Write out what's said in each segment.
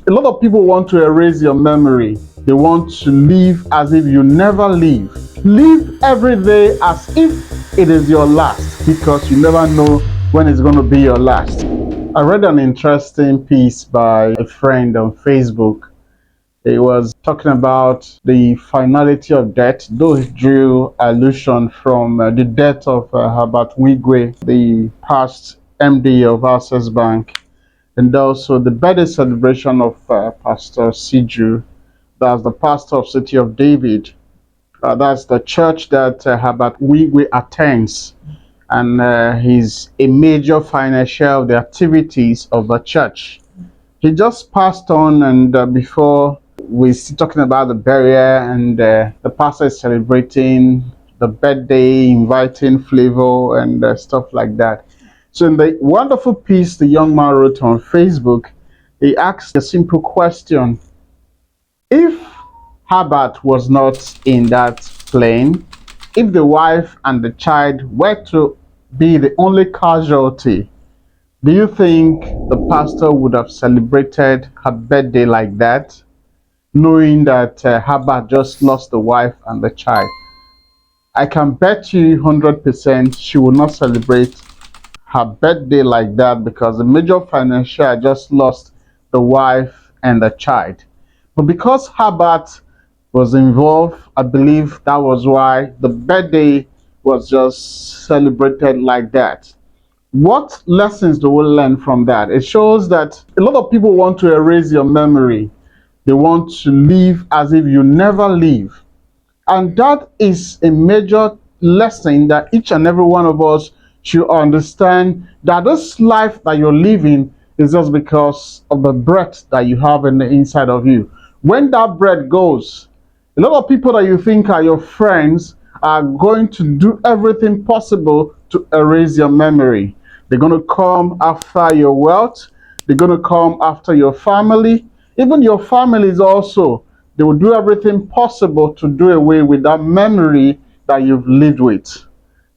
A lot of people want to erase your memory. They want to live as if you never live. Live every day as if it is your last, because you never know when it's going to be your last. I read an interesting piece by a friend on Facebook. He was talking about the finality of death. Those drew allusion from the death of Herbert Wigwe, the past MD of Access Bank, and also the birthday celebration of Pastor Siju. That's the pastor of City of David. That's the church that Herbert Wigwe attends, and he's a major financier of the activities of the church. He just passed on, and before we still talking about the burial, and the pastor is celebrating the birthday, inviting flavor and stuff like that. So in the wonderful piece the young man wrote on Facebook, he asked a simple question: if Herbert was not in that plane, if the wife and the child were to be the only casualty, do you think the pastor would have celebrated her birthday like that, knowing that Herbert just lost the wife and the child? I can bet you 100% she will not celebrate her birthday like that, because the major financier just lost the wife and the child. But because Herbert was involved, I believe that was why the birthday was just celebrated like that. What lessons do we learn from that? It shows that a lot of people want to erase your memory. They want to live as if you never live. And that is a major lesson that each and every one of us should understand, that this life that you're living is just because of the breath that you have in the inside of you. When that breath goes, a lot of people that you think are your friends are going to do everything possible to erase your memory. They're going to come after your wealth. They're going to come after your family. Even your families also. They will do everything possible to do away with that memory that you've lived with.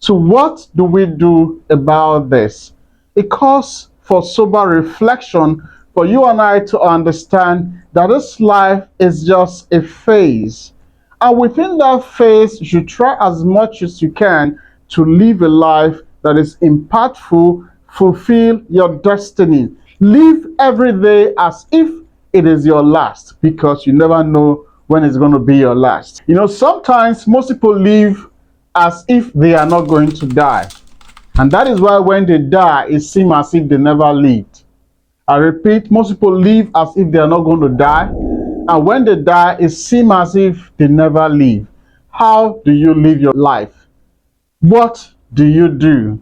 So what do we do about this? It calls for sober reflection for you and I to understand that this life is just a phase. And within that phase, you should try as much as you can to live a life that is impactful, fulfill your destiny. Live every day as if it is your last, because you never know when it's going to be your last. You know, sometimes most people live as if they are not going to die. And that is why when they die, it seems as if they never lived. I repeat, most people live as if they are not going to die. And when they die, it seems as if they never live. How do you live your life? What do you do?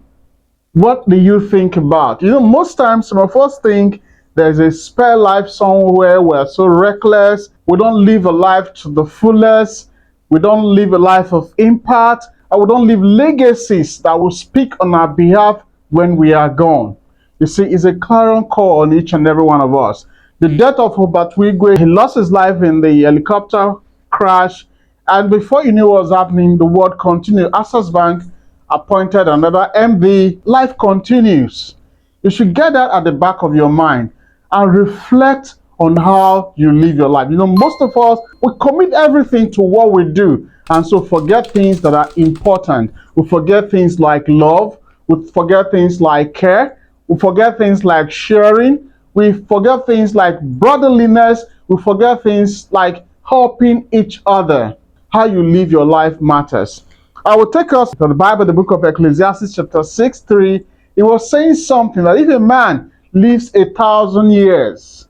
What do you think about? You know, most times some of us think there's a spare life somewhere. We're so reckless. We don't live a life to the fullest. We don't live a life of impact. And we don't live legacies that will speak on our behalf when we are gone. You see, it's a clarion call on each and every one of us. The death of Herbert Wigwe, he lost his life in the helicopter crash. And before you knew what was happening, the world continued. Access Bank appointed another MD. Life continues. You should get that at the back of your mind and reflect on how you live your life. You know, most of us, we commit everything to what we do, and so forget things that are important. We forget things like love. We forget things like care. We forget things like sharing. We forget things like brotherliness. We forget things like helping each other. How you live your life matters. I will take us to the Bible, the book of Ecclesiastes, chapter 6:3. It was saying something that if a man lives 1,000 years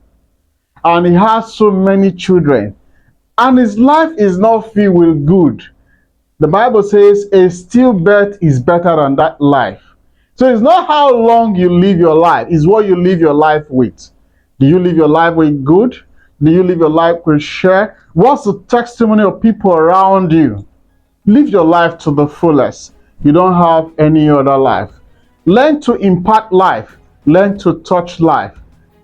and he has so many children and his life is not filled with good, the Bible says a stillbirth is better than that life. So it's not how long you live your life, it's what you live your life with. Do you live your life with good? Do you live your life with share? What's the testimony of people around you? Live your life to the fullest. You don't have any other life. Learn to impact life. Learn to touch life.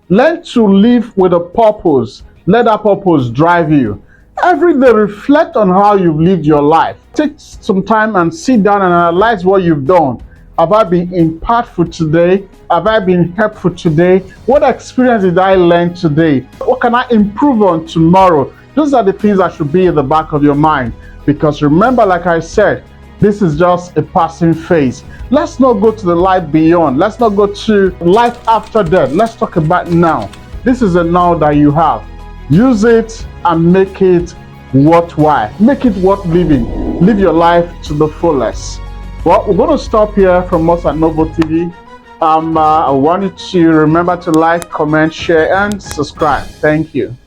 Learn to live with a purpose. Let that purpose drive you. Every day, reflect on how you've lived your life. Take some time and sit down and analyze what you've done Have I been impactful today? Have I been helpful today? What experience did I learn today? What can I improve on tomorrow? Those are the things that should be in the back of your mind. Because remember, like I said, this is just a passing phase. Let's not go to the life beyond. Let's not go to life after death. Let's talk about now. This is a now that you have. Use it and make it worthwhile. Make it worth living. Live your life to the fullest. Well, we're going to stop here from us at Novo TV. I want you to remember to like, comment, share, and subscribe. Thank you.